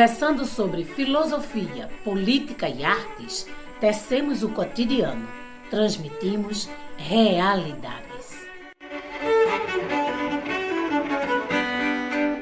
Conversando sobre filosofia, política e artes, tecemos o cotidiano, transmitimos realidades.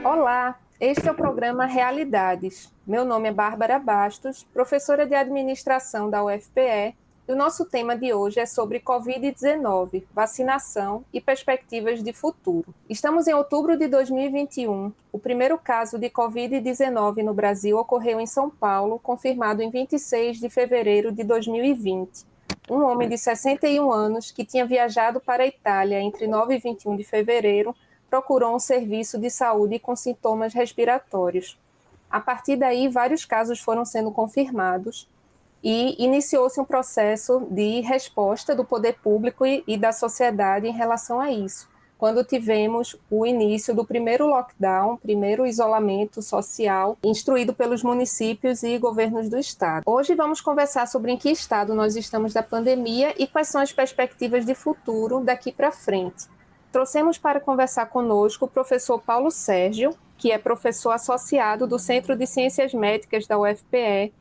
Olá, este é o programa Realidades. Meu nome é Bárbara Bastos, professora de administração da UFPE, e o nosso tema de hoje é sobre Covid-19, vacinação e perspectivas de futuro. Estamos em outubro de 2021. O primeiro caso de Covid-19 no Brasil ocorreu em São Paulo, confirmado em 26 de fevereiro de 2020. Um homem de 61 anos que tinha viajado para a Itália entre 9 e 21 de fevereiro procurou um serviço de saúde com sintomas respiratórios. A partir daí, vários casos foram sendo confirmados e iniciou-se um processo de resposta do poder público e da sociedade em relação a isso, quando tivemos o início do primeiro lockdown, primeiro isolamento social, instruído pelos municípios e governos do estado. Hoje vamos conversar sobre em que estado nós estamos da pandemia e quais são as perspectivas de futuro daqui para frente. Trouxemos para conversar conosco o professor Paulo Sérgio, que é professor associado do Centro de Ciências Médicas da UFPE,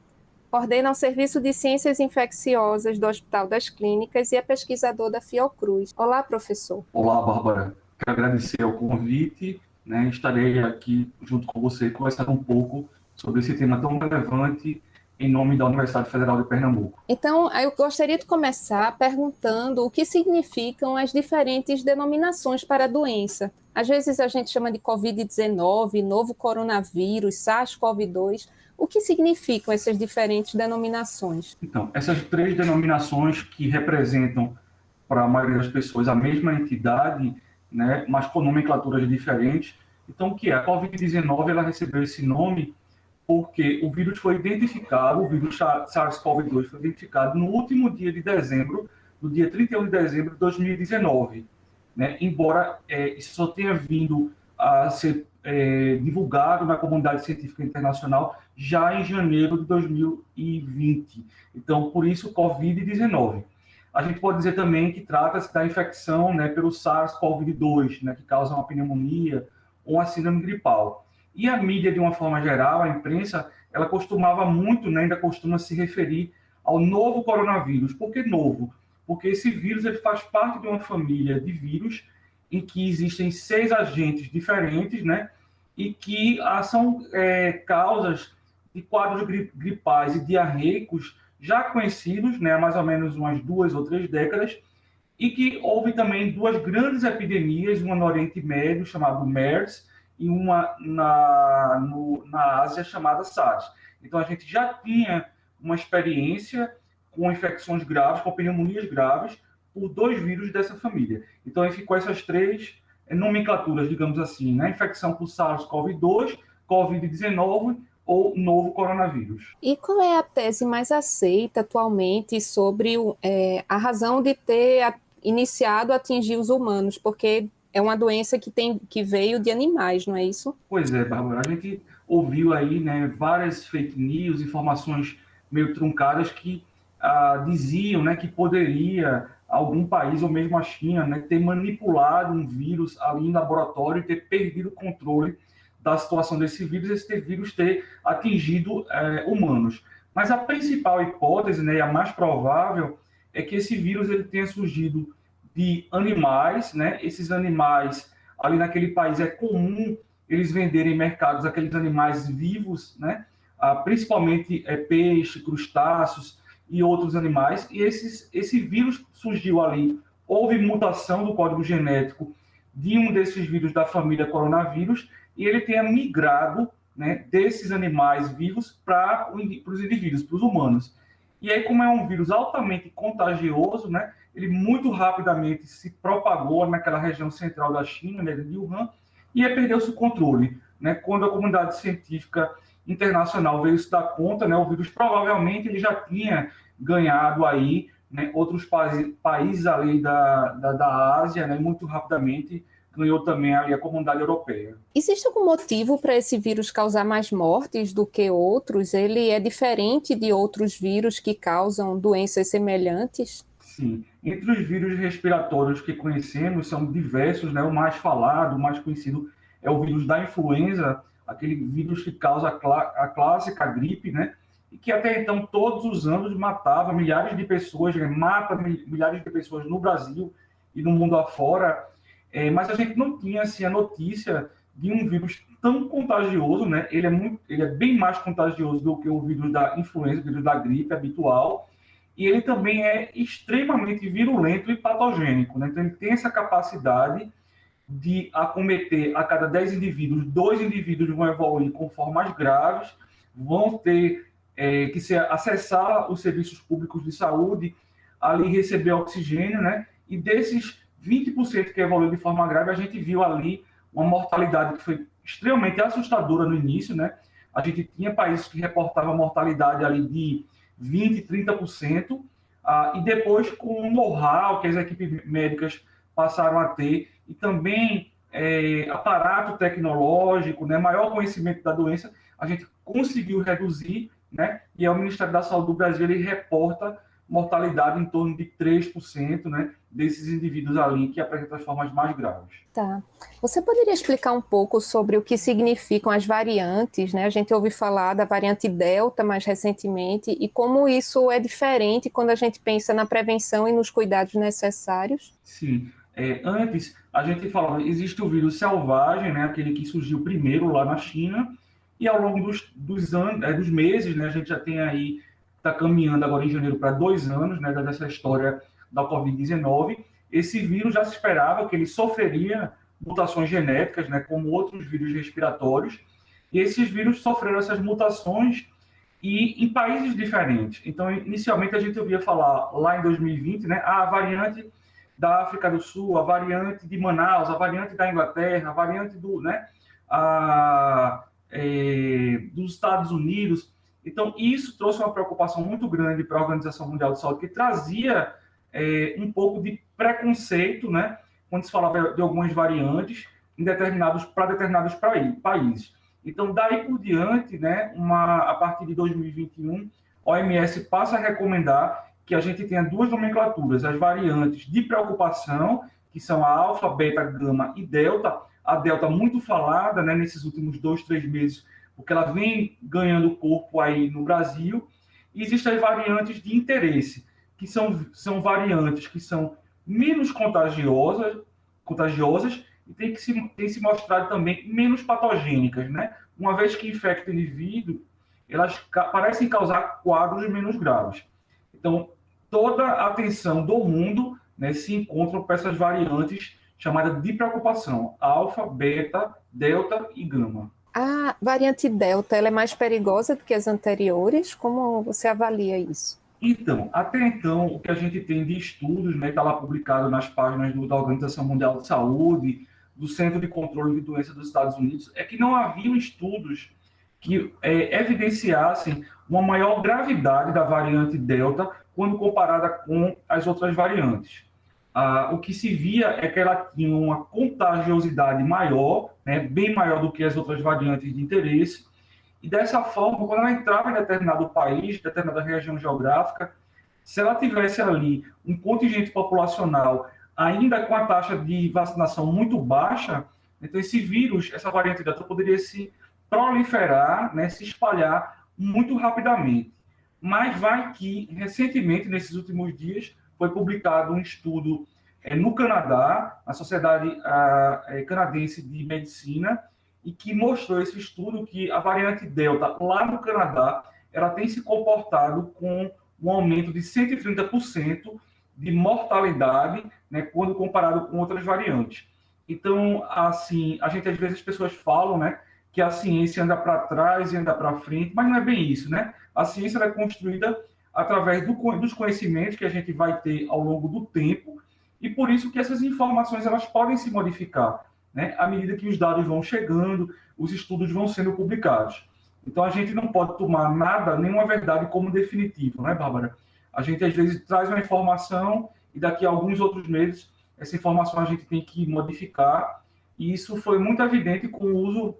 coordena o Serviço de Ciências Infecciosas do Hospital das Clínicas e é pesquisador da Fiocruz. Olá, professor. Olá, Bárbara. Quero agradecer o convite, né? Estarei aqui junto com você conversando um pouco sobre esse tema tão relevante em nome da Universidade Federal de Pernambuco. Então, eu gostaria de começar perguntando o que significam as diferentes denominações para a doença. Às vezes a gente chama de Covid-19, novo coronavírus, SARS-CoV-2. O que significam essas diferentes denominações? Então, essas três denominações que representam para a maioria das pessoas a mesma entidade, né, mas com nomenclaturas diferentes. Então, o que é? A Covid-19 ela recebeu esse nome porque o vírus foi identificado, o vírus SARS-CoV-2 foi identificado no último dia de dezembro, no dia 31 de dezembro de 2019. Né? Embora isso só tenha vindo a ser divulgado na comunidade científica internacional já em janeiro de 2020. Então, por isso, Covid-19. A gente pode dizer também que trata-se da infecção, né, pelo SARS-CoV-2, né, que causa uma pneumonia ou uma síndrome gripal. E a mídia, de uma forma geral, a imprensa, ela costumava muito, né, ainda costuma se referir ao novo coronavírus. Por que novo? Porque esse vírus ele faz parte de uma família de vírus em que existem 6 agentes diferentes, né, e que são causas de quadros gripais e diarreicos já conhecidos, né, há mais ou menos umas 2 ou 3 décadas, e que houve também 2 grandes epidemias, uma no Oriente Médio, chamada MERS, e uma na Ásia, chamada SARS. Então, a gente já tinha uma experiência com infecções graves, com pneumonias graves, por 2 vírus dessa família. Então, aí ficou essas 3 nomenclaturas, digamos assim, né? Infecção por SARS-CoV-2, Covid-19 ou novo coronavírus. E qual é a tese mais aceita atualmente sobre a razão de ter iniciado a atingir os humanos? Porque é uma doença que veio de animais, não é isso? Pois é, Bárbara. A gente ouviu aí, né, várias fake news, informações meio truncadas que diziam, né, que poderia algum país, ou mesmo a China, né, ter manipulado um vírus ali em laboratório e ter perdido o controle da situação desse vírus, esse vírus ter atingido humanos. Mas a principal hipótese, né, e a mais provável, é que esse vírus ele tenha surgido de animais, né? Esses animais, ali naquele país é comum eles venderem em mercados aqueles animais vivos, né? Principalmente peixe, crustáceos e outros animais. E esse vírus surgiu ali, houve mutação do código genético de um desses vírus da família coronavírus e ele tenha migrado, né, desses animais vivos para os indivíduos, para os humanos. E aí, como é um vírus altamente contagioso, né, ele muito rapidamente se propagou naquela região central da China, né, de Wuhan, e aí perdeu-se o controle. Né? Quando a comunidade científica internacional veio se dar conta, né, o vírus provavelmente ele já tinha ganhado aí, né, outros países ali da Ásia, né, muito rapidamente ganhou também ali a comunidade europeia. Existe algum motivo para esse vírus causar mais mortes do que outros? Ele é diferente de outros vírus que causam doenças semelhantes? Sim. Entre os vírus respiratórios que conhecemos, são diversos, né? O mais falado, o mais conhecido é o vírus da influenza, aquele vírus que causa a clássica gripe, né? E que até então, todos os anos, matava milhares de pessoas, né? Mata milhares de pessoas no Brasil e no mundo afora, mas a gente não tinha assim, a notícia de um vírus tão contagioso, né? Ele é bem mais contagioso do que o vírus da influenza, o vírus da gripe habitual, e ele também é extremamente virulento e patogênico, né? Então ele tem essa capacidade de acometer a cada 10 indivíduos, 2 indivíduos vão evoluir com formas graves, vão ter que acessar os serviços públicos de saúde, ali receber oxigênio, né? E desses 20% que evoluiu de forma grave, a gente viu ali uma mortalidade que foi extremamente assustadora no início, né? A gente tinha países que reportavam mortalidade ali de 20%, 30%, e depois com o know-how que as equipes médicas passaram a ter, e também aparato tecnológico, né? Maior conhecimento da doença, a gente conseguiu reduzir, né? E o Ministério da Saúde do Brasil, ele reporta mortalidade em torno de 3%, né, desses indivíduos ali que apresentam as formas mais graves. Tá. Você poderia explicar um pouco sobre o que significam as variantes, né? A gente ouviu falar da variante Delta mais recentemente e como isso é diferente quando a gente pensa na prevenção e nos cuidados necessários? Sim. Antes, a gente falava, existe o vírus selvagem, né, aquele que surgiu primeiro lá na China, e ao longo dos meses, né, a gente já tem aí, está caminhando agora em janeiro para 2 anos, né, dessa história da Covid-19, esse vírus já se esperava que ele sofreria mutações genéticas, né, como outros vírus respiratórios, e esses vírus sofreram essas mutações e em países diferentes. Então, inicialmente, a gente ouvia falar lá em 2020, né, a variante da África do Sul, a variante de Manaus, a variante da Inglaterra, a variante dos Estados Unidos. Então, isso trouxe uma preocupação muito grande para a Organização Mundial de Saúde, que trazia um pouco de preconceito, né, quando se falava de algumas variantes para determinados países. Então, daí por diante, né, a partir de 2021, a OMS passa a recomendar que a gente tenha 2 nomenclaturas, as variantes de preocupação, que são a alfa, beta, gama e delta. A delta muito falada, né, nesses últimos 2, 3 meses, porque ela vem ganhando corpo aí no Brasil. E existem as variantes de interesse, que são variantes que são menos contagiosas e tem se mostrado também menos patogênicas, né? Uma vez que infectam o indivíduo, elas parecem causar quadros menos graves. Então, toda a atenção do mundo, né, se encontra para essas variantes chamadas de preocupação, alfa, beta, delta e gama. A variante Delta, ela é mais perigosa do que as anteriores? Como você avalia isso? Então, até então, o que a gente tem de estudos, né, está lá publicado nas páginas da Organização Mundial de Saúde, do Centro de Controle de Doenças dos Estados Unidos, é que não haviam estudos que evidenciassem uma maior gravidade da variante Delta quando comparada com as outras variantes. O que se via é que ela tinha uma contagiosidade maior, né, bem maior do que as outras variantes de interesse, e dessa forma, quando ela entrava em determinado país, determinada região geográfica, se ela tivesse ali um contingente populacional ainda com a taxa de vacinação muito baixa, então esse vírus, essa variante Delta, poderia se proliferar, né, se espalhar muito rapidamente. Mas vai que, recentemente, nesses últimos dias, foi publicado um estudo no Canadá, na Sociedade Canadense de Medicina, e que mostrou esse estudo que a variante Delta, lá no Canadá, ela tem se comportado com um aumento de 130% de mortalidade, né, quando comparado com outras variantes. Então, assim, às vezes as pessoas falam, né, que a ciência anda para trás e anda para frente, mas não é bem isso, né? A ciência é construída através dos conhecimentos que a gente vai ter ao longo do tempo, e por isso que essas informações elas podem se modificar, né, à medida que os dados vão chegando, os estudos vão sendo publicados. Então, a gente não pode tomar nenhuma verdade como definitivo, né, Bárbara? A gente, às vezes, traz uma informação e daqui a alguns outros meses, essa informação a gente tem que modificar, e isso foi muito evidente com o uso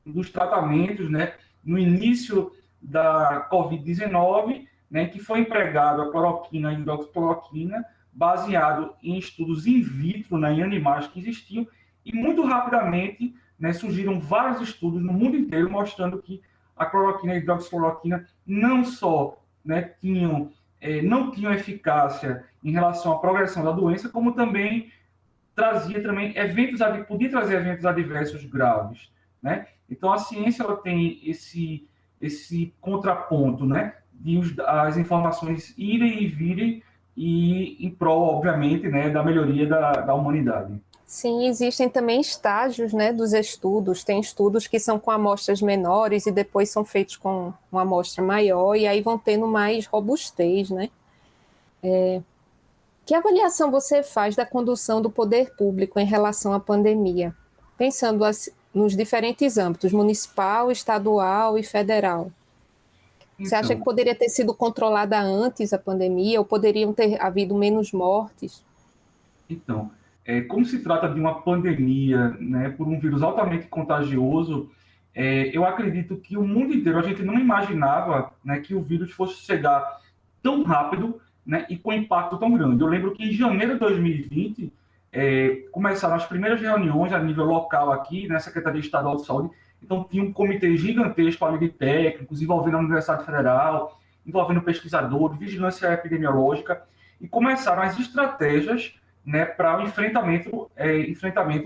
dos tratamentos, né, no início da Covid-19, né, que foi empregado a cloroquina e a hidroxicloroquina, baseado em estudos in vitro, né, em animais que existiam, e muito rapidamente né, surgiram vários estudos no mundo inteiro mostrando que a cloroquina e a hidroxicloroquina não só, né, não tinham eficácia em relação à progressão da doença, como também podia trazer eventos adversos graves, né? Então a ciência ela tem esse contraponto, né, de as informações irem e virem e em prol, obviamente, né, da melhoria da humanidade. Sim, existem também estágios, né, dos estudos. Tem estudos que são com amostras menores e depois são feitos com uma amostra maior e aí vão tendo mais robustez, né? Que avaliação você faz da condução do poder público em relação à pandemia? Pensando nos diferentes âmbitos, municipal, estadual e federal. Você acha que poderia ter sido controlada antes a pandemia ou poderiam ter havido menos mortes? Então, como se trata de uma pandemia, né, por um vírus altamente contagioso, eu acredito que o mundo inteiro, a gente não imaginava, né, que o vírus fosse chegar tão rápido, né, e com impacto tão grande. Eu lembro que em janeiro de 2020, começaram as primeiras reuniões a nível local aqui, na Secretaria Estadual de Saúde. Então, tinha um comitê gigantesco ali de técnicos, envolvendo a Universidade Federal, envolvendo pesquisadores, vigilância epidemiológica, e começaram as estratégias, né, para o enfrentamento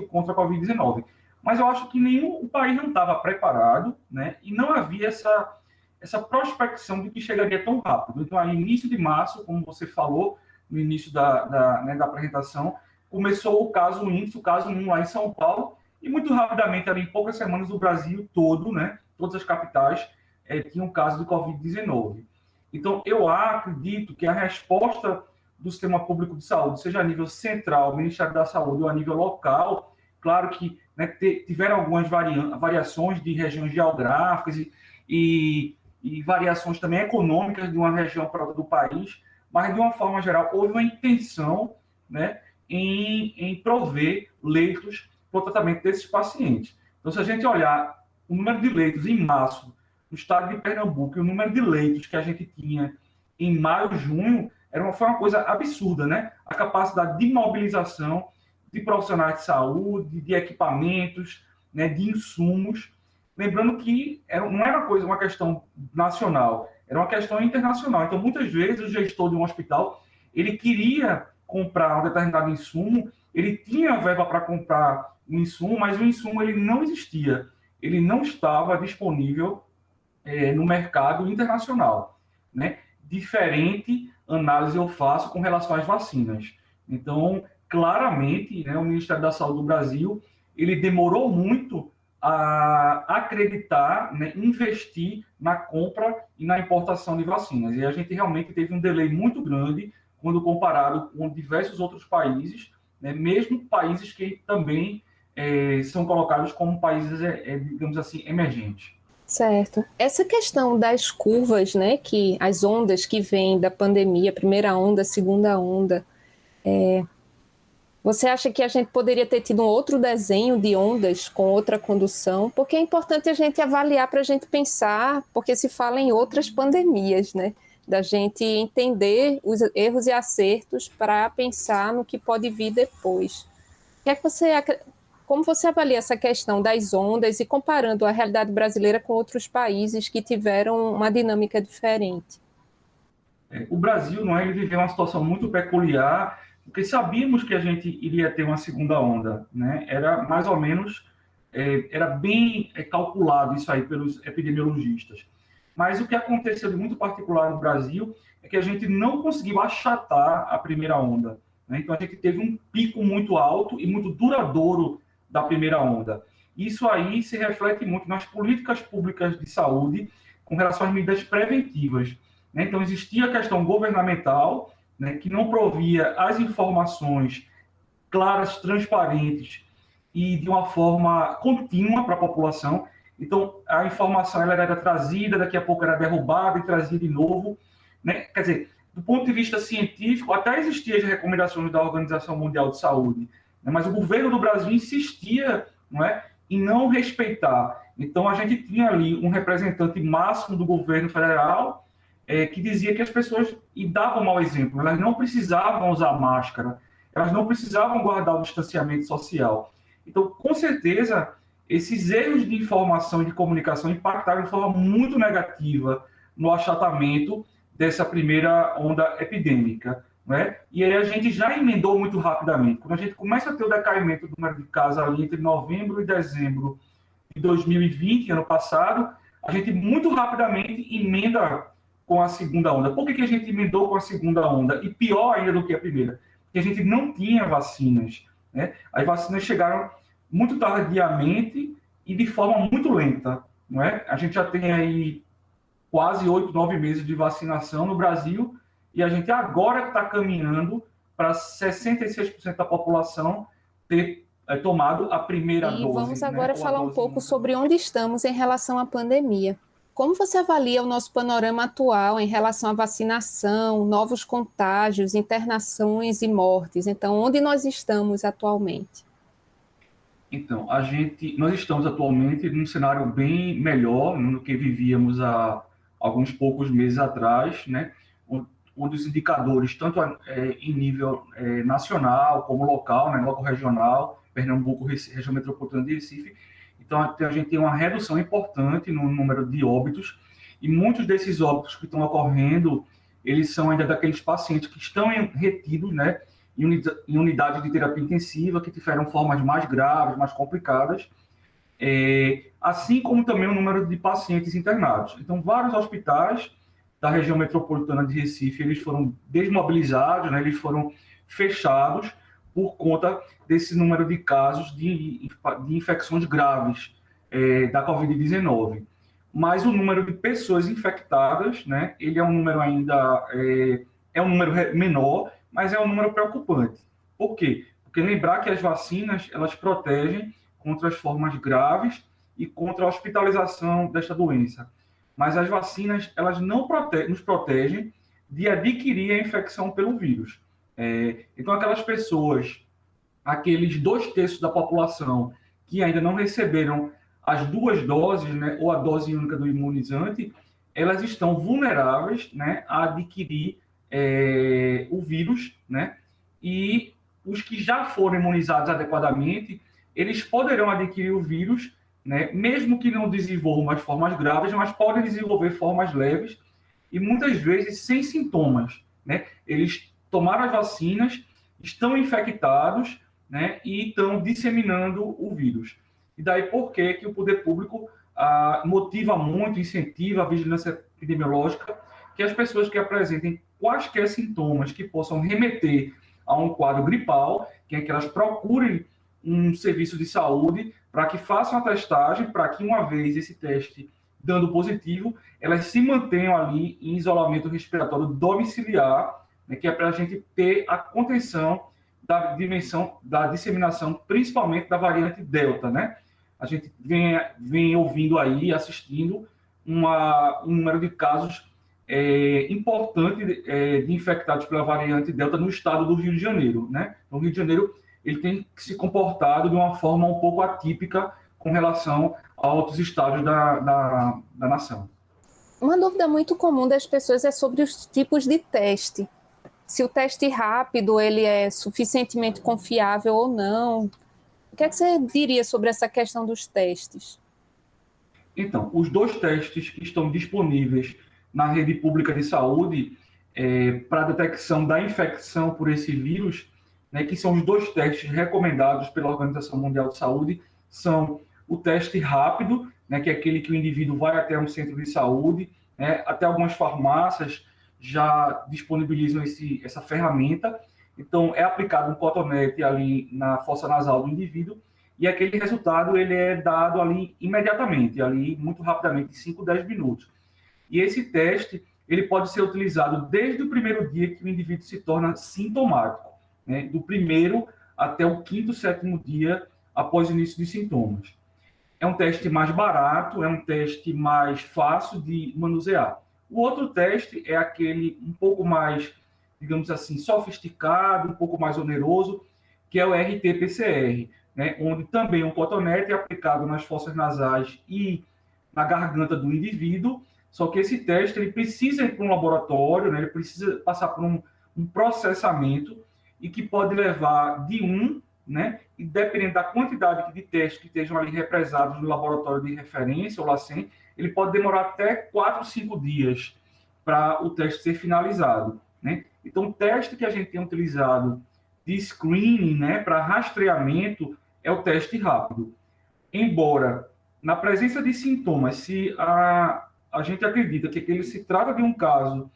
contra a Covid-19. Mas eu acho que o país não estava preparado, né, e não havia essa prospecção de que chegaria tão rápido. Então, aí, início de março, como você falou, no início da apresentação, começou o caso 1 lá em São Paulo, e muito rapidamente, ali, em poucas semanas, o Brasil todo, né, todas as capitais, tinham caso de Covid-19. Então, eu acredito que a resposta do sistema público de saúde, seja a nível central, Ministério da Saúde, ou a nível local, claro que, né, tiveram algumas variações de regiões geográficas e variações também econômicas de uma região para outra do país, mas, de uma forma geral, houve uma intenção, né, em prover leitos para o tratamento desses pacientes. Então, se a gente olhar o número de leitos em março, no estado de Pernambuco, e o número de leitos que a gente tinha em maio, junho, foi uma coisa absurda, né? A capacidade de mobilização de profissionais de saúde, de equipamentos, né, de insumos. Lembrando que não era uma questão nacional, era uma questão internacional. Então, muitas vezes, o gestor de um hospital, ele queria comprar um determinado insumo, ele tinha verba para comprar um insumo, mas o insumo ele não existia, ele não estava disponível no mercado internacional, né? Diferente análise eu faço com relação às vacinas. Então, claramente, né, o Ministério da Saúde do Brasil, ele demorou muito a acreditar, né, investir na compra e na importação de vacinas. E a gente realmente teve um delay muito grande quando comparado com diversos outros países, né, mesmo países que também são colocados como países, digamos assim, emergentes. Certo. Essa questão das curvas, né, que as ondas que vêm da pandemia, primeira onda, segunda onda, você acha que a gente poderia ter tido um outro desenho de ondas com outra condução? Porque é importante a gente avaliar para a gente pensar, porque se fala em outras pandemias, né? Da gente entender os erros e acertos para pensar no que pode vir depois. Como você avalia essa questão das ondas e comparando a realidade brasileira com outros países que tiveram uma dinâmica diferente? O Brasil, não é, ele viveu uma situação muito peculiar, porque sabíamos que a gente iria ter uma segunda onda, né? Era mais ou menos, era bem calculado isso aí pelos epidemiologistas. Mas o que aconteceu de muito particular no Brasil é que a gente não conseguiu achatar a primeira onda, né? Então a gente teve um pico muito alto e muito duradouro da primeira onda. Isso aí se reflete muito nas políticas públicas de saúde com relação às medidas preventivas, né? Então existia a questão governamental, né, que não provia as informações claras, transparentes e de uma forma contínua para a população. Então, a informação ela era trazida, daqui a pouco era derrubada e trazida de novo, né? Quer dizer, do ponto de vista científico, até existiam as recomendações da Organização Mundial de Saúde, né? Mas o governo do Brasil insistia, não é, em não respeitar. Então, a gente tinha ali um representante máximo do governo federal, que dizia que as pessoas, e davam mau exemplo, elas não precisavam usar máscara, elas não precisavam guardar o distanciamento social. Então, com certeza, esses erros de informação e de comunicação impactaram de forma muito negativa no achatamento dessa primeira onda epidêmica, né? E aí a gente já emendou muito rapidamente. Quando a gente começa a ter o decaimento do número de casos ali entre novembro e dezembro de 2020, ano passado, a gente muito rapidamente emenda com a segunda onda. Por que a gente emendou com a segunda onda? E pior ainda do que a primeira, porque a gente não tinha vacinas, né? As vacinas chegaram muito tardiamente e de forma muito lenta, não é? A gente já tem aí quase 8, 9 meses de vacinação no Brasil e a gente agora está caminhando para 66% da população ter tomado a primeira dose. E vamos agora falar um pouco sobre onde estamos em relação à pandemia. Como você avalia o nosso panorama atual em relação à vacinação, novos contágios, internações e mortes? Então, onde nós estamos atualmente? Então, nós estamos atualmente num cenário bem melhor do que vivíamos há alguns poucos meses atrás, né? Onde os indicadores, tanto em nível nacional como local, né? Local regional, Pernambuco, região metropolitana de Recife, então a gente tem uma redução importante no número de óbitos, e muitos desses óbitos que estão ocorrendo, eles são ainda daqueles pacientes que estão retidos, né? Em unidade de terapia intensiva, que tiveram formas mais graves, mais complicadas, assim como também o número de pacientes internados. Então, vários hospitais da região metropolitana de Recife, eles foram desmobilizados, né, eles foram fechados por conta desse número de casos de infecções graves da Covid-19. Mas o número de pessoas infectadas, né, ele é um número ainda um número menor, mas é um número preocupante. Por quê? Porque lembrar que as vacinas, elas protegem contra as formas graves e contra a hospitalização desta doença. Mas as vacinas, elas não nos protegem de adquirir a infecção pelo vírus. Então, aquelas pessoas, aqueles 2/3 da população que ainda não receberam as 2 doses, né, ou a dose única do imunizante, elas estão vulneráveis, né, a adquirir o vírus, né, e os que já foram imunizados adequadamente, eles poderão adquirir o vírus, né, mesmo que não desenvolvam as formas graves, mas podem desenvolver formas leves e muitas vezes sem sintomas, né? Eles tomaram as vacinas, estão infectados, né, e estão disseminando o vírus. E daí por que o poder público motiva muito, incentiva a vigilância epidemiológica, que as pessoas que apresentem quaisquer sintomas que possam remeter a um quadro gripal, que é que elas procurem um serviço de saúde para que façam a testagem, para que uma vez esse teste dando positivo, elas se mantenham ali em isolamento respiratório domiciliar, né, que é para a gente ter a contenção da disseminação, principalmente da variante Delta, né? A gente vem ouvindo aí, assistindo um número de casos importante de infectados pela variante Delta no estado do Rio de Janeiro, né? No Rio de Janeiro, ele tem se comportado de uma forma um pouco atípica com relação a outros estados da nação. Uma dúvida muito comum das pessoas é sobre os tipos de teste. Se o teste rápido ele é suficientemente confiável ou não. O que é que você diria sobre essa questão dos testes? Então, os 2 testes que estão disponíveis na rede pública de saúde para detecção da infecção por esse vírus, né, que são os 2 testes recomendados pela Organização Mundial de Saúde, são o teste rápido, né, que é aquele que o indivíduo vai até um centro de saúde, né, até algumas farmácias já disponibilizam essa ferramenta. Então, é aplicado um cotonete ali na fossa nasal do indivíduo e aquele resultado ele é dado ali imediatamente, ali muito rapidamente, em 5, 10 minutos. E esse teste ele pode ser utilizado desde o primeiro dia que o indivíduo se torna sintomático, né, do primeiro até o 5º, 7º dia após o início de sintomas. É um teste mais barato, é um teste mais fácil de manusear. O outro teste é aquele um pouco mais, digamos assim, sofisticado, um pouco mais oneroso, que é o RT-PCR, né, onde também um cotonete é aplicado nas fossas nasais e na garganta do indivíduo, só que esse teste ele precisa ir para um laboratório, né, ele precisa passar por um processamento e que pode levar de 1, né, e dependendo da quantidade de testes que estejam ali represados no laboratório de referência, o LACEN, ele pode demorar até 4, 5 dias para o teste ser finalizado, né? Então, o teste que a gente tem utilizado de screening, né, para rastreamento, é o teste rápido. Embora, na presença de sintomas, se a gente acredita que ele se trata de um caso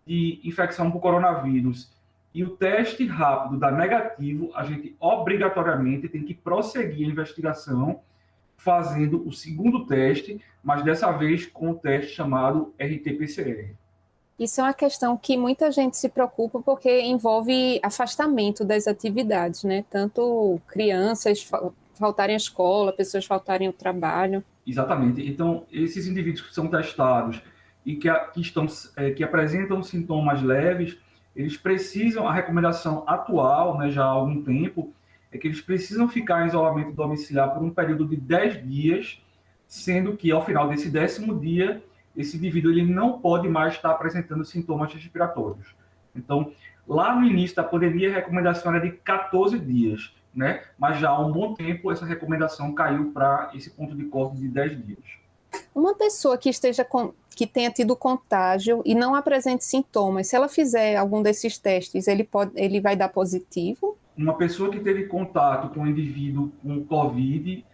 de infecção por coronavírus e o teste rápido dá negativo, a gente obrigatoriamente tem que prosseguir a investigação fazendo o segundo teste, mas dessa vez com o teste chamado RT-PCR. Isso é uma questão que muita gente se preocupa porque envolve afastamento das atividades, né? Tanto crianças faltarem à escola, pessoas faltarem ao trabalho. Exatamente. Então, esses indivíduos que são testados e que apresentam sintomas leves, eles precisam, a recomendação atual, né, já há algum tempo, é que eles precisam ficar em isolamento domiciliar por um período de 10 dias, sendo que ao final desse 10º dia, esse indivíduo ele não pode mais estar apresentando sintomas respiratórios. Então, lá no início da pandemia, a recomendação era de 14 dias, né? Mas já há um bom tempo, essa recomendação caiu para esse ponto de corte de 10 dias. Uma pessoa que tenha tido contágio e não apresente sintomas, se ela fizer algum desses testes, ele vai dar positivo? Uma pessoa que teve contato com um indivíduo com Covid,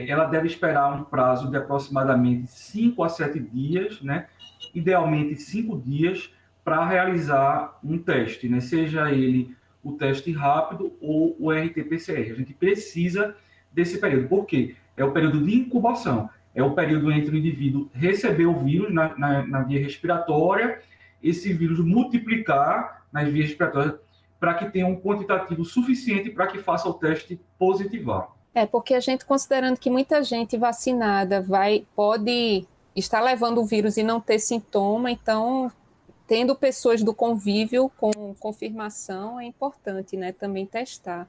ela deve esperar um prazo de aproximadamente 5 a 7 dias, né? Idealmente 5 dias, para realizar um teste, né? Seja ele o teste rápido ou o RT-PCR. A gente precisa desse período. Por quê? É o período de incubação. É o período entre o indivíduo receber o vírus na via respiratória, esse vírus multiplicar nas vias respiratórias, para que tenha um quantitativo suficiente para que faça o teste positivar. Porque a gente, considerando que muita gente vacinada pode estar levando o vírus e não ter sintoma, então, tendo pessoas do convívio com confirmação, é importante, né, também testar.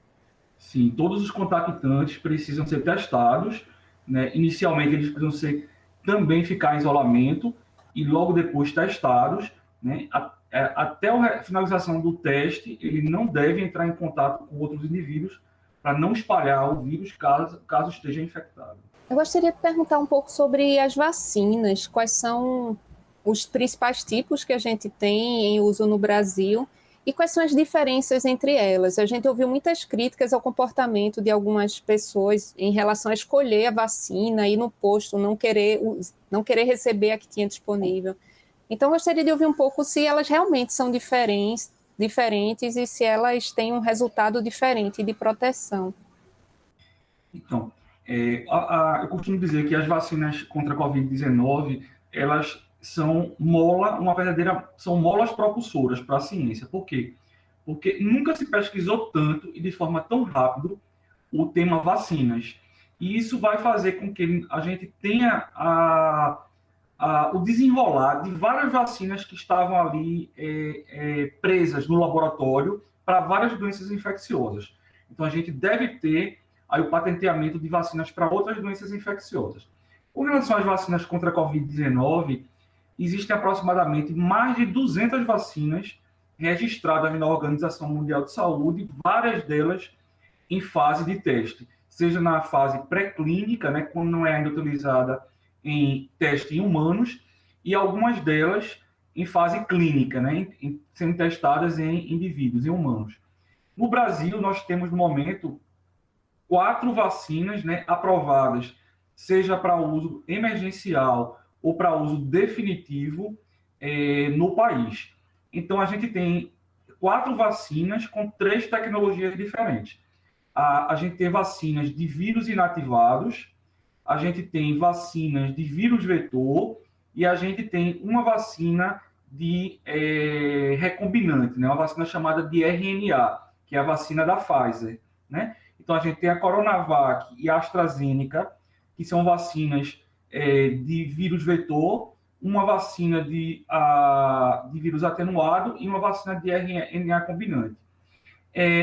Sim, todos os contactantes precisam ser testados, né? Inicialmente, eles precisam também ficar em isolamento e logo depois testados, né? Até a finalização do teste, ele não deve entrar em contato com outros indivíduos para não espalhar o vírus caso esteja infectado. Eu gostaria de perguntar um pouco sobre as vacinas. Quais são os principais tipos que a gente tem em uso no Brasil e quais são as diferenças entre elas? A gente ouviu muitas críticas ao comportamento de algumas pessoas em relação a escolher a vacina, ir no posto, não querer receber a que tinha disponível. Então, eu gostaria de ouvir um pouco se elas realmente são diferentes e se elas têm um resultado diferente de proteção. Então, eu costumo dizer que as vacinas contra a Covid-19, elas são são molas propulsoras para a ciência. Por quê? Porque nunca se pesquisou tanto e de forma tão rápido o tema vacinas. E isso vai fazer com que a gente tenha o desenrolar de várias vacinas que estavam ali presas no laboratório para várias doenças infecciosas. Então, a gente deve ter aí o patenteamento de vacinas para outras doenças infecciosas. Com relação às vacinas contra a Covid-19, existem aproximadamente mais de 200 vacinas registradas na Organização Mundial de Saúde, várias delas em fase de teste, seja na fase pré-clínica, né, quando não é ainda utilizada em teste em humanos, e algumas delas em fase clínica, né, sendo testadas em indivíduos, em humanos. No Brasil, nós temos, no momento, 4 vacinas, né, aprovadas, seja para uso emergencial ou para uso definitivo no país. Então, a gente tem 4 vacinas com 3 tecnologias diferentes. A gente tem vacinas de vírus inativados, a gente tem vacinas de vírus vetor e a gente tem uma vacina de recombinante, né? Uma vacina chamada de RNA, que é a vacina da Pfizer, né? Então, a gente tem a Coronavac e a AstraZeneca, que são vacinas de vírus vetor, uma vacina de vírus atenuado e uma vacina de RNA combinante.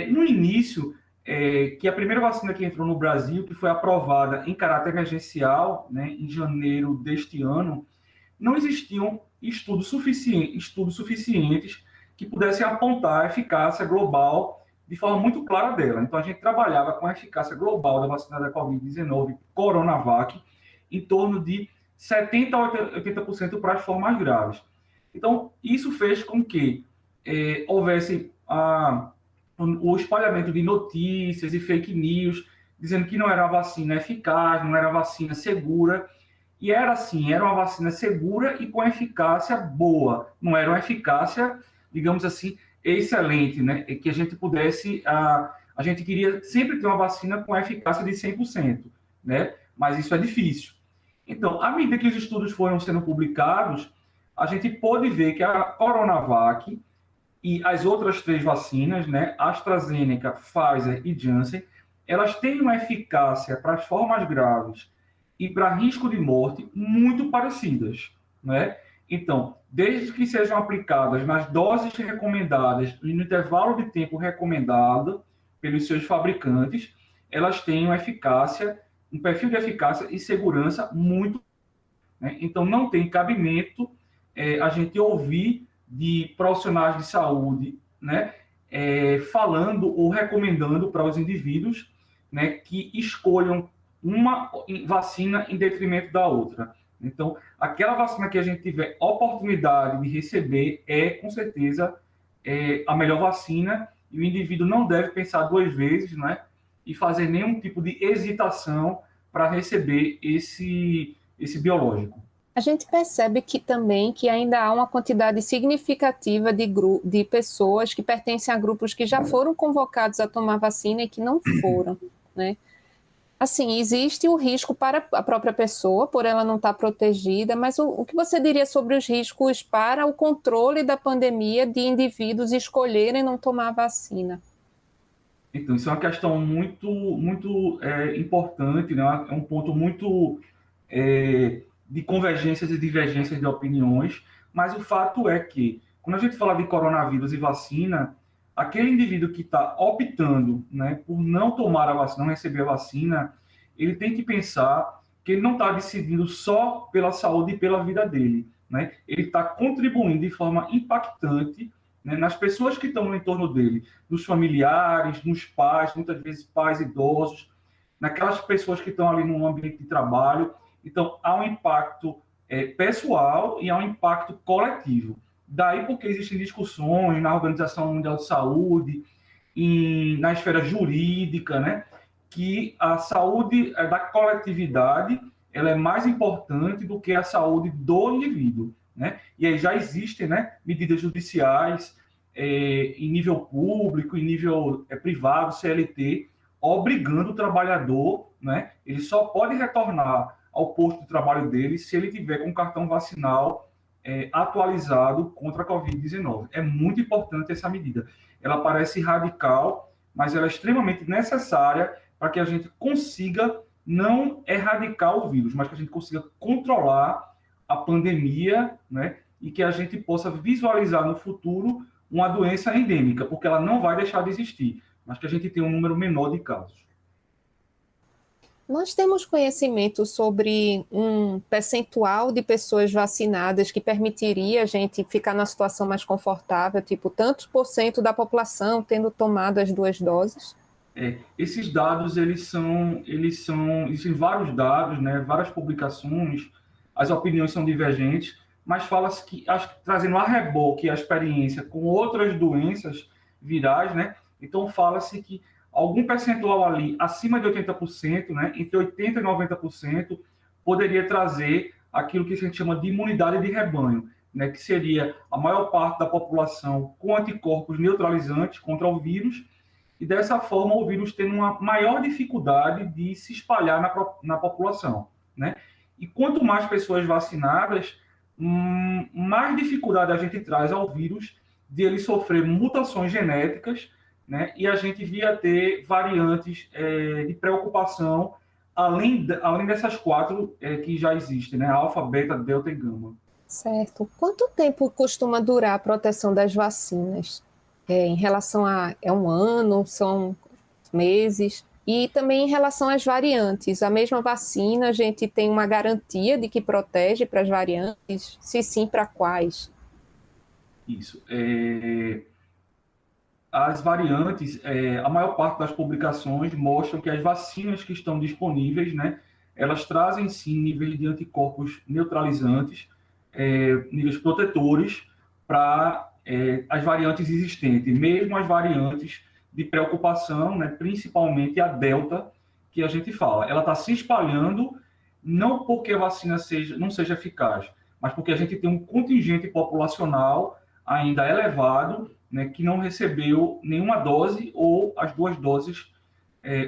No início, que a primeira vacina que entrou no Brasil, que foi aprovada em caráter emergencial, né, em janeiro deste ano, não existiam estudos suficientes que pudessem apontar a eficácia global de forma muito clara dela. Então, a gente trabalhava com a eficácia global da vacina da Covid-19, Coronavac, em torno de 70% a 80% para as formas graves. Então, isso fez com que houvesse o espalhamento de notícias e fake news, dizendo que não era uma vacina eficaz, não era uma vacina segura. E era assim, era uma vacina segura e com eficácia boa. Não era uma eficácia, digamos assim, excelente, né? Que a gente pudesse... A gente queria sempre ter uma vacina com eficácia de 100%, né? Mas isso é difícil. Então, à medida que os estudos foram sendo publicados, a gente pôde ver que a Coronavac e as outras 3 vacinas, né, AstraZeneca, Pfizer e Janssen, elas têm uma eficácia para as formas graves e para risco de morte muito parecidas, né? Então, desde que sejam aplicadas nas doses recomendadas e no intervalo de tempo recomendado pelos seus fabricantes, elas têm uma eficácia, um perfil de eficácia e segurança muito, né? Então, não tem cabimento a gente ouvir de profissionais de saúde, né, falando ou recomendando para os indivíduos, né, que escolham uma vacina em detrimento da outra. Então, aquela vacina que a gente tiver oportunidade de receber com certeza, a melhor vacina, e o indivíduo não deve pensar 2 vezes, né, e fazer nenhum tipo de hesitação para receber esse biológico. A gente percebe que também que ainda há uma quantidade significativa de pessoas que pertencem a grupos que já foram convocados a tomar vacina e que não foram, né? Assim, existe o risco para a própria pessoa, por ela não estar protegida, mas o que você diria sobre os riscos para o controle da pandemia de indivíduos escolherem não tomar a vacina? Então, isso é uma questão muito, muito importante, né? É um ponto muito de convergências e divergências de opiniões, mas o fato é que, quando a gente fala de coronavírus e vacina, aquele indivíduo que está optando, né, por não tomar a vacina, não receber a vacina, ele tem que pensar que ele não está decidindo só pela saúde e pela vida dele, né? Ele está contribuindo de forma impactante, né, nas pessoas que estão no entorno dele, nos familiares, nos pais, muitas vezes pais idosos, naquelas pessoas que estão ali no ambiente de trabalho. Então, há um impacto pessoal e há um impacto coletivo. Daí porque existem discussões na Organização Mundial de Saúde, na esfera jurídica, né, que a saúde da coletividade ela é mais importante do que a saúde do indivíduo, né? E aí já existem, né, medidas judiciais em nível público, em nível privado, CLT, obrigando o trabalhador, né? Ele só pode retornar ao posto de trabalho dele se ele tiver com cartão vacinal atualizado contra a Covid-19. É muito importante essa medida. Ela parece radical, mas ela é extremamente necessária para que a gente consiga não erradicar o vírus, mas que a gente consiga controlar a pandemia, né? E que a gente possa visualizar no futuro uma doença endêmica, porque ela não vai deixar de existir, mas que a gente tenha um número menor de casos. Nós temos conhecimento sobre um percentual de pessoas vacinadas que permitiria a gente ficar numa situação mais confortável, tipo, tantos por cento da população tendo tomado as 2 doses? Esses dados, existem vários dados, né, várias publicações, as opiniões são divergentes, mas fala-se que, trazendo a reboque a experiência com outras doenças virais, né, então fala-se que algum percentual ali, acima de 80%, né, entre 80% e 90%, poderia trazer aquilo que a gente chama de imunidade de rebanho, né, que seria a maior parte da população com anticorpos neutralizantes contra o vírus, e dessa forma o vírus tendo uma maior dificuldade de se espalhar na população, né? E quanto mais pessoas vacinadas, mais dificuldade a gente traz ao vírus de ele sofrer mutações genéticas, né? E a gente via ter variantes de preocupação, além dessas 4 que já existem, né? Alfa, beta, delta e gama. Certo. Quanto tempo costuma durar a proteção das vacinas? Em relação é um ano, são meses? E também em relação às variantes, a mesma vacina, a gente tem uma garantia de que protege para as variantes? Se sim, para quais? Isso. as variantes, a maior parte das publicações mostram que as vacinas que estão disponíveis, né, elas trazem sim níveis de anticorpos neutralizantes, níveis protetores para as variantes existentes, mesmo as variantes de preocupação, né, principalmente a Delta, que a gente fala. Ela está se espalhando não porque a vacina não seja eficaz, mas porque a gente tem um contingente populacional ainda elevado, né, que não recebeu nenhuma dose ou as 2 doses,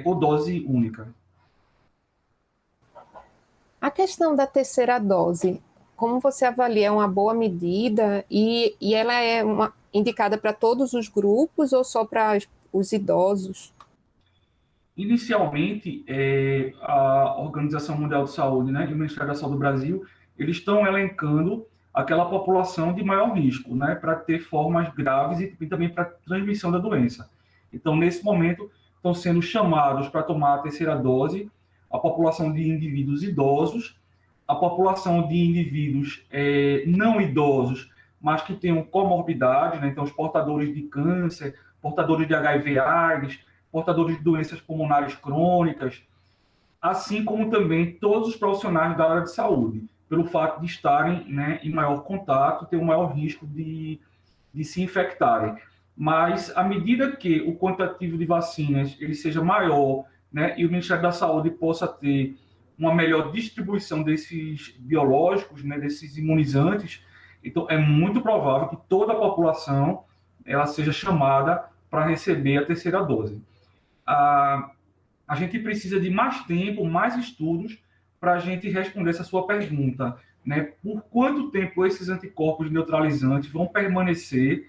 ou dose única. A questão da terceira dose, como você avalia, é uma boa medida e ela é indicada para todos os grupos ou só para os idosos? Inicialmente, a Organização Mundial de Saúde, né, e o Ministério da Saúde do Brasil, eles estão elencando aquela população de maior risco, né, para ter formas graves e também para transmissão da doença. Então, nesse momento, estão sendo chamados para tomar a terceira dose a população de indivíduos idosos, a população de indivíduos não idosos, mas que tenham comorbidades, né, então os portadores de câncer, portadores de HIV/AIDS, portadores de doenças pulmonares crônicas, assim como também todos os profissionais da área de saúde, pelo fato de estarem, né, em maior contato, ter um maior risco de se infectarem. Mas, à medida que o quantitativo de vacinas ele seja maior, né, e o Ministério da Saúde possa ter uma melhor distribuição desses biológicos, né, desses imunizantes, então é muito provável que toda a população ela seja chamada para receber a terceira dose. A gente precisa de mais tempo, mais estudos, para a gente responder essa sua pergunta, né? Por quanto tempo esses anticorpos neutralizantes vão permanecer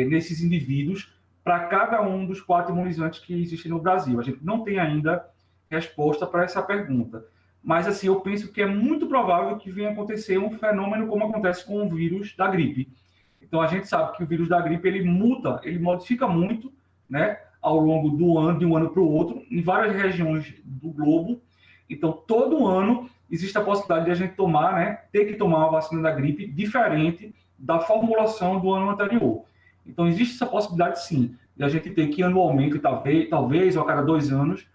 nesses indivíduos para cada um dos 4 imunizantes que existem no Brasil? A gente não tem ainda resposta para essa pergunta. Mas, assim, eu penso que é muito provável que venha acontecer um fenômeno como acontece com o vírus da gripe. Então, a gente sabe que o vírus da gripe, ele muta, ele modifica muito, né, ao longo do ano, de um ano para o outro, em várias regiões do globo. Então, todo ano existe a possibilidade de a gente tomar, né, ter que tomar uma vacina da gripe diferente da formulação do ano anterior. Então, existe essa possibilidade, sim, de a gente ter que anualmente, talvez ou a cada 2 anos,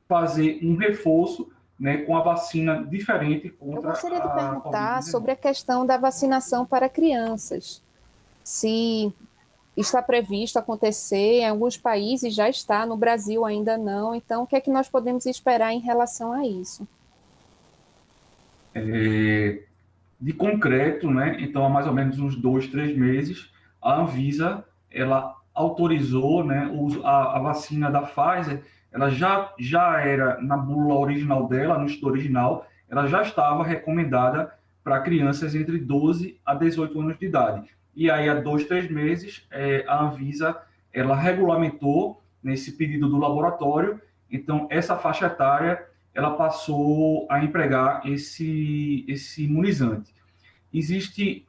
fazer um reforço, né, com a vacina diferente contra a Covid-19. Eu gostaria de perguntar sobre a questão da vacinação para crianças. Se está previsto acontecer, em alguns países já está, no Brasil ainda não. Então, o que é que nós podemos esperar em relação a isso? De concreto, né? Então, há mais ou menos uns 2, 3 meses, a Anvisa ela autorizou, né, a vacina da Pfizer. Ela já era, na bula original dela, no estudo original, ela já estava recomendada para crianças entre 12 a 18 anos de idade. E aí, há 2, 3 meses, a Anvisa ela regulamentou nesse pedido do laboratório. Então, essa faixa etária ela passou a empregar esse imunizante. Existem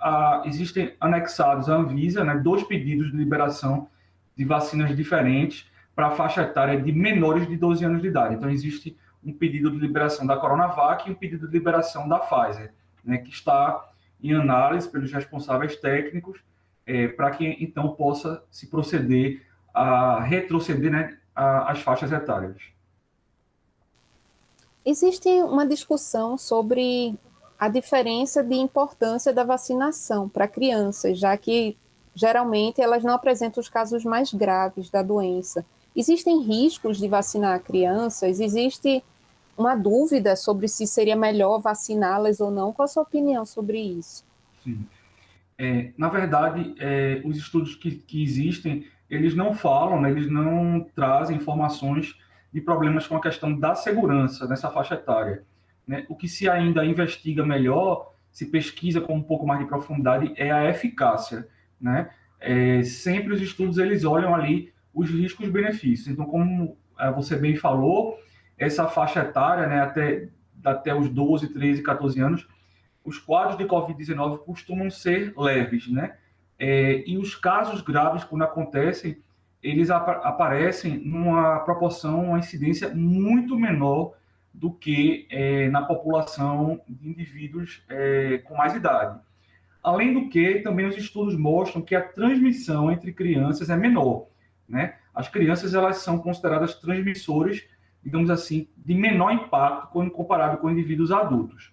anexados à Anvisa, né, 2 pedidos de liberação de vacinas diferentes para a faixa etária de menores de 12 anos de idade. Então, existe um pedido de liberação da Coronavac e um pedido de liberação da Pfizer, né, que está em análise pelos responsáveis técnicos, para que, então, possa se proceder a retroceder, né, as faixas etárias. Existe uma discussão sobre a diferença de importância da vacinação para crianças, já que, geralmente, elas não apresentam os casos mais graves da doença. Existem riscos de vacinar crianças? Existe uma dúvida sobre se seria melhor vaciná-las ou não? Qual a sua opinião sobre isso? Sim. Na verdade, os estudos que existem, eles não falam, né, eles não trazem informações de problemas com a questão da segurança nessa faixa etária, né? O que se ainda investiga melhor, se pesquisa com um pouco mais de profundidade, é a eficácia, né? Sempre os estudos eles olham ali os riscos e benefícios. Então, como você bem falou, essa faixa etária, né, até os 12, 13, 14 anos, os quadros de Covid-19 costumam ser leves, né? E os casos graves, quando acontecem, eles aparecem numa proporção, uma incidência muito menor do que na população de indivíduos com mais idade. Além do que, também os estudos mostram que a transmissão entre crianças é menor. né? As crianças, elas são consideradas transmissores, digamos assim, de menor impacto quando comparado com indivíduos adultos.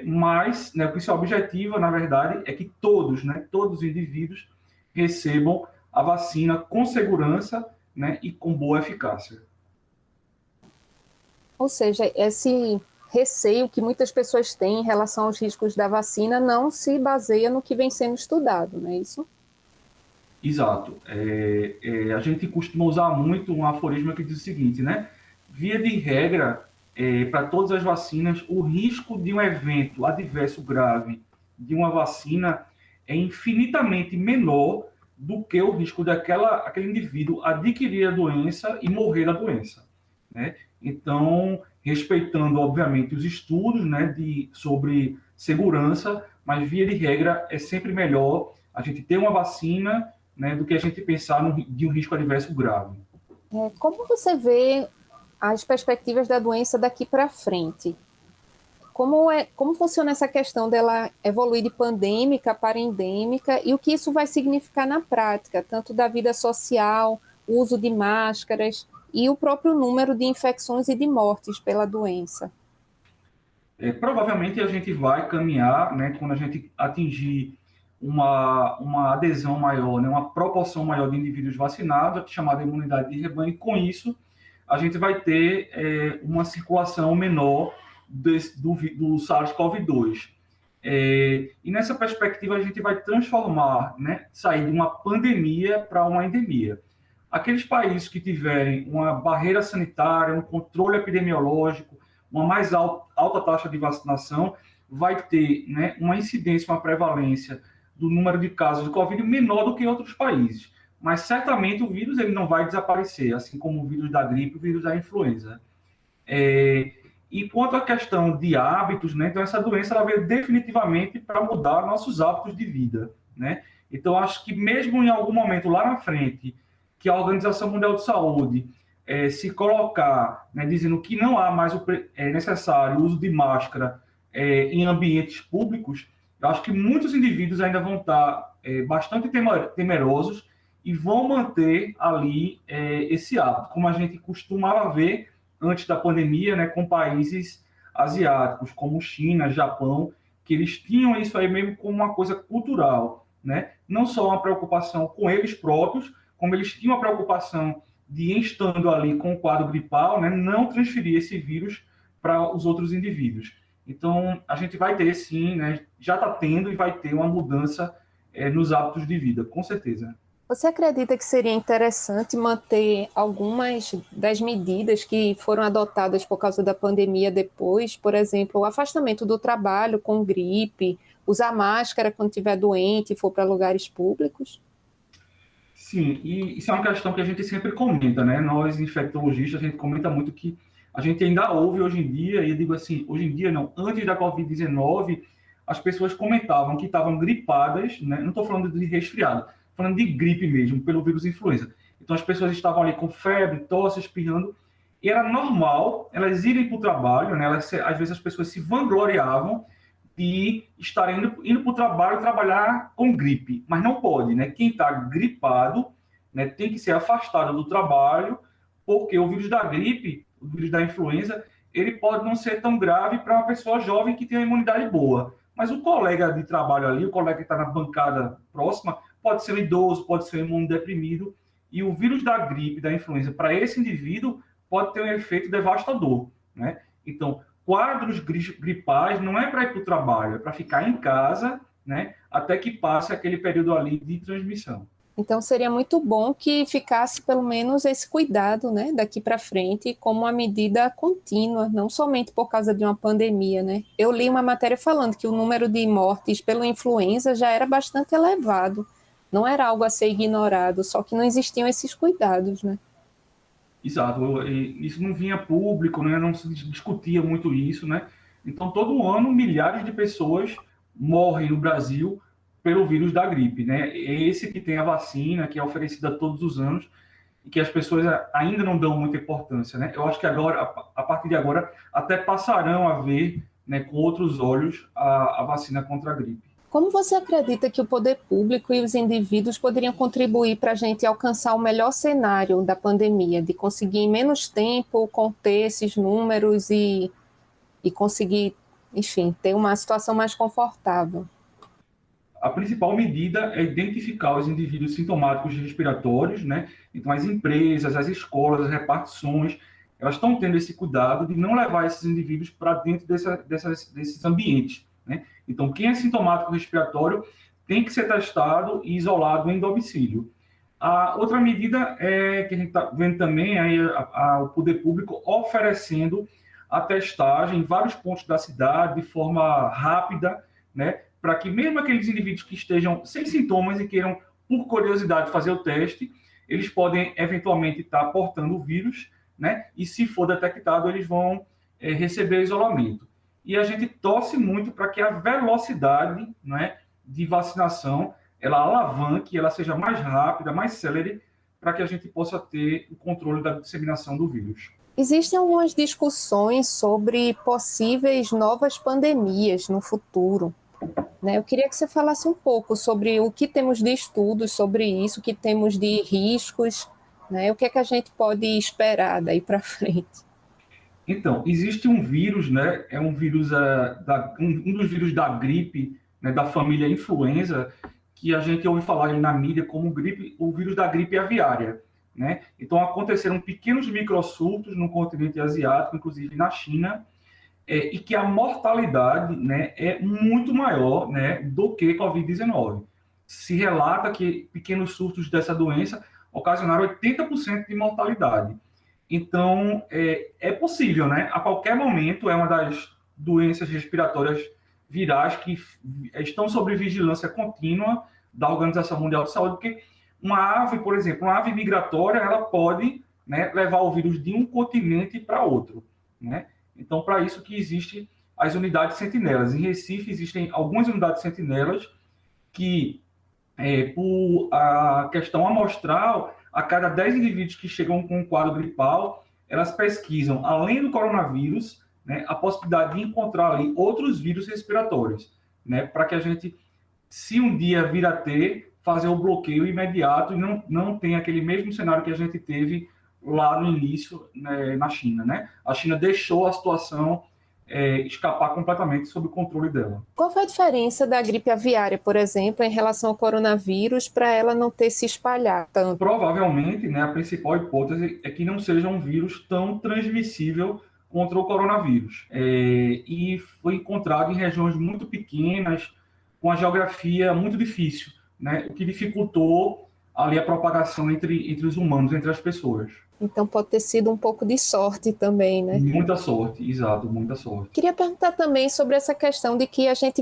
Mas, né, o principal objetivo, na verdade, é que todos, né, todos os indivíduos recebam a vacina com segurança, né, e com boa eficácia. Ou seja, esse receio que muitas pessoas têm em relação aos riscos da vacina não se baseia no que vem sendo estudado, não é isso? Exato. A gente costuma usar muito um aforismo que diz o seguinte, né? Via de regra, para todas as vacinas, o risco de um evento adverso grave de uma vacina é infinitamente menor do que o risco daquele indivíduo adquirir a doença e morrer da doença, né? Então, respeitando, obviamente, os estudos, né, sobre segurança, mas, via de regra, é sempre melhor a gente ter uma vacina, né, do que a gente pensar de um risco adverso grave. Como você vê as perspectivas da doença daqui para frente? Como funciona essa questão dela evoluir de pandêmica para endêmica e o que isso vai significar na prática, tanto da vida social, o uso de máscaras e o próprio número de infecções e de mortes pela doença? Provavelmente a gente vai caminhar, né, quando a gente atingir uma adesão maior, né, uma proporção maior de indivíduos vacinados, chamada imunidade de rebanho, e com isso a gente vai ter uma circulação menor do SARS-CoV-2. E nessa perspectiva a gente vai transformar, né, sair de uma pandemia para uma endemia. Aqueles países que tiverem uma barreira sanitária, um controle epidemiológico, uma mais alta taxa de vacinação, vai ter, né, uma incidência, uma prevalência do número de casos de Covid menor do que outros países. Mas certamente o vírus ele não vai desaparecer, assim como o vírus da gripe, o vírus da influenza. E quanto à questão de hábitos, né, então essa doença ela veio definitivamente para mudar nossos hábitos de vida, né? Então acho que mesmo em algum momento lá na frente, que a Organização Mundial de Saúde se colocar, né, dizendo que não há mais necessário o uso de máscara em ambientes públicos, eu acho que muitos indivíduos ainda vão estar bastante temerosos e vão manter ali esse hábito, como a gente costumava ver antes da pandemia, né, com países asiáticos, como China, Japão, que eles tinham isso aí mesmo como uma coisa cultural, né? Não só uma preocupação com eles próprios, como eles tinham a preocupação de, estando ali com o quadro gripal, né, não transferir esse vírus para os outros indivíduos. Então, a gente vai ter, sim, né, já está tendo e vai ter uma mudança nos hábitos de vida, com certeza. Você acredita que seria interessante manter algumas das medidas que foram adotadas por causa da pandemia depois? Por exemplo, o afastamento do trabalho com gripe, usar máscara quando estiver doente e for para lugares públicos? Sim, e isso é uma questão que a gente sempre comenta, né? Nós, infectologistas, a gente comenta muito que a gente ainda ouve hoje em dia, e eu digo assim, hoje em dia não, antes da Covid-19, as pessoas comentavam que estavam gripadas, né? Não estou falando de resfriado, falando de gripe mesmo, pelo vírus influenza. Então as pessoas estavam ali com febre, tosse, espirrando, e era normal elas irem para o trabalho, né? Às vezes as pessoas se vangloriavam de estarem indo para o trabalho trabalhar com gripe, mas não pode, né? Quem está gripado, né, tem que ser afastado do trabalho, porque o vírus da gripe, o vírus da influenza, ele pode não ser tão grave para uma pessoa jovem que tem uma imunidade boa, mas o colega de trabalho ali, o colega que está na bancada próxima, pode ser um idoso, pode ser um imunodeprimido, e o vírus da gripe, da influenza, para esse indivíduo, pode ter um efeito devastador, né? Então, quadros gripais não é para ir para o trabalho, é para ficar em casa, né, até que passe aquele período ali de transmissão. Então, seria muito bom que ficasse pelo menos esse cuidado, né, daqui para frente, como uma medida contínua, não somente por causa de uma pandemia, né? Eu li uma matéria falando que o número de mortes pela influenza já era bastante elevado, não era algo a ser ignorado, só que não existiam esses cuidados, né? Exato, isso não vinha público, né? Não se discutia muito isso, né? Então, todo ano, milhares de pessoas morrem no Brasil pelo vírus da gripe, né? É esse que tem a vacina, que é oferecida todos os anos, e que as pessoas ainda não dão muita importância, né? Eu acho que agora, a partir de agora, até passarão a ver, né, com outros olhos a vacina contra a gripe. Como você acredita que o poder público e os indivíduos poderiam contribuir para a gente alcançar o melhor cenário da pandemia, de conseguir em menos tempo conter esses números e conseguir, enfim, ter uma situação mais confortável? A principal medida é identificar os indivíduos sintomáticos respiratórios, né? Então, as empresas, as escolas, as repartições, elas estão tendo esse cuidado de não levar esses indivíduos para dentro desses ambientes, né? Então, quem é sintomático respiratório tem que ser testado e isolado em domicílio. A outra medida é que a gente está vendo também aí o poder público oferecendo a testagem em vários pontos da cidade de forma rápida, né? Para que mesmo aqueles indivíduos que estejam sem sintomas e queiram, por curiosidade, fazer o teste, eles podem eventualmente estar portando o vírus, né? E se for detectado, eles vão receber isolamento. E a gente torce muito para que a velocidade, né, de vacinação, ela alavanque, ela seja mais rápida, mais célere, para que a gente possa ter o controle da disseminação do vírus. Existem algumas discussões sobre possíveis novas pandemias no futuro. Eu queria que você falasse um pouco sobre o que temos de estudos sobre isso, o que temos de riscos, né? O que é que a gente pode esperar daí para frente. Então, existe um vírus, né? É um vírus, um dos vírus da gripe, né? Da família influenza, que a gente ouve falar na mídia como o vírus da gripe aviária, né? Então, aconteceram pequenos microsurtos no continente asiático, inclusive na China, e que a mortalidade, né, é muito maior, né, do que Covid-19. Se relata que pequenos surtos dessa doença ocasionaram 80% de mortalidade. Então, é possível, né? A qualquer momento, é uma das doenças respiratórias virais que estão sob vigilância contínua da Organização Mundial de Saúde, porque uma ave, por exemplo, uma ave migratória, ela pode, né, levar o vírus de um continente para outro, né? Então, para isso que existem as unidades sentinelas. Em Recife, existem algumas unidades sentinelas que, por a questão amostral, a cada 10 indivíduos que chegam com um quadro gripal, elas pesquisam, além do coronavírus, né, a possibilidade de encontrar ali outros vírus respiratórios, né, para que a gente, se um dia vir a ter, fazer o bloqueio imediato e não tenha aquele mesmo cenário que a gente teve lá no início, né, na China, né? A China deixou a situação escapar completamente sob o controle dela. Qual foi a diferença da gripe aviária, por exemplo, em relação ao coronavírus, para ela não ter se espalhado tanto? Provavelmente, né, a principal hipótese é que não seja um vírus tão transmissível contra o coronavírus. E foi encontrado em regiões muito pequenas, com a geografia muito difícil, né, o que dificultou ali a propagação entre os humanos, entre as pessoas. Então pode ter sido um pouco de sorte também, né? Muita sorte, exato, muita sorte. Queria perguntar também sobre essa questão de que a gente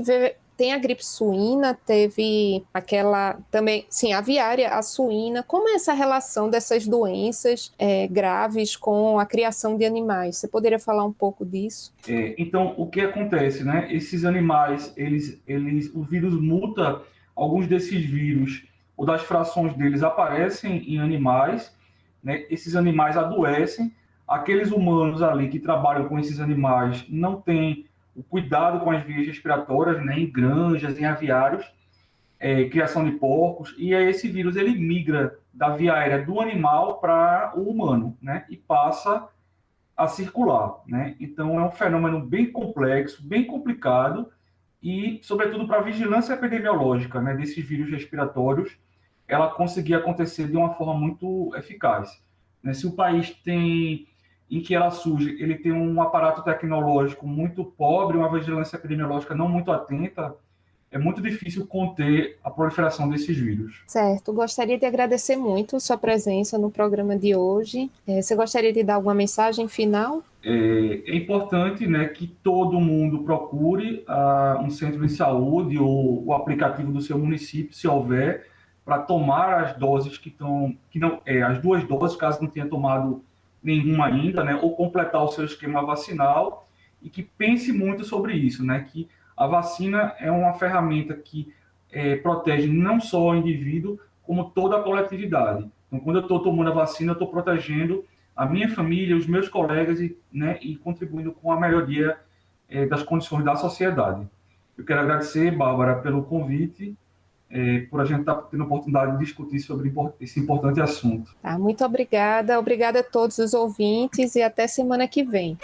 tem a gripe suína, teve aquela também, sim, a aviária, a suína. Como é essa relação dessas doenças graves com a criação de animais? Você poderia falar um pouco disso? Então, o que acontece, né? Esses animais, o vírus muta, alguns desses vírus ou das frações deles aparecem em animais, né? Esses animais adoecem, aqueles humanos ali que trabalham com esses animais não têm o cuidado com as vias respiratórias, né? Em granjas, em aviários, criação de porcos, e aí esse vírus ele migra da via aérea do animal para o humano, né? E passa a circular, né? Então é um fenômeno bem complexo, bem complicado, e sobretudo para a vigilância epidemiológica, né, desses vírus respiratórios, ela conseguir acontecer de uma forma muito eficaz, né? Se o país em que ela surge, ele tem um aparato tecnológico muito pobre, uma vigilância epidemiológica não muito atenta, é muito difícil conter a proliferação desses vírus. Certo. Gostaria de agradecer muito sua presença no programa de hoje. Você gostaria de dar alguma mensagem final? É importante, né, que todo mundo procure um centro de saúde ou o aplicativo do seu município, se houver, para tomar as doses as 2 doses, caso não tenha tomado nenhuma ainda, né, ou completar o seu esquema vacinal, e que pense muito sobre isso, né, que a vacina é uma ferramenta que protege não só o indivíduo, como toda a coletividade. Então, quando eu estou tomando a vacina, eu estou protegendo a minha família, os meus colegas, e contribuindo com a melhoria das condições da sociedade. Eu quero agradecer, Bárbara, pelo convite, por a gente estar tendo a oportunidade de discutir sobre esse importante assunto. Tá, muito obrigada. Obrigada a todos os ouvintes e até semana que vem.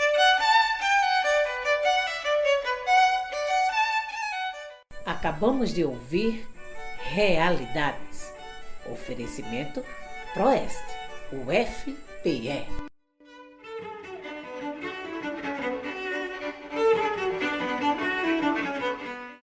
Acabamos de ouvir Realidades. Oferecimento Proeste, UFPE.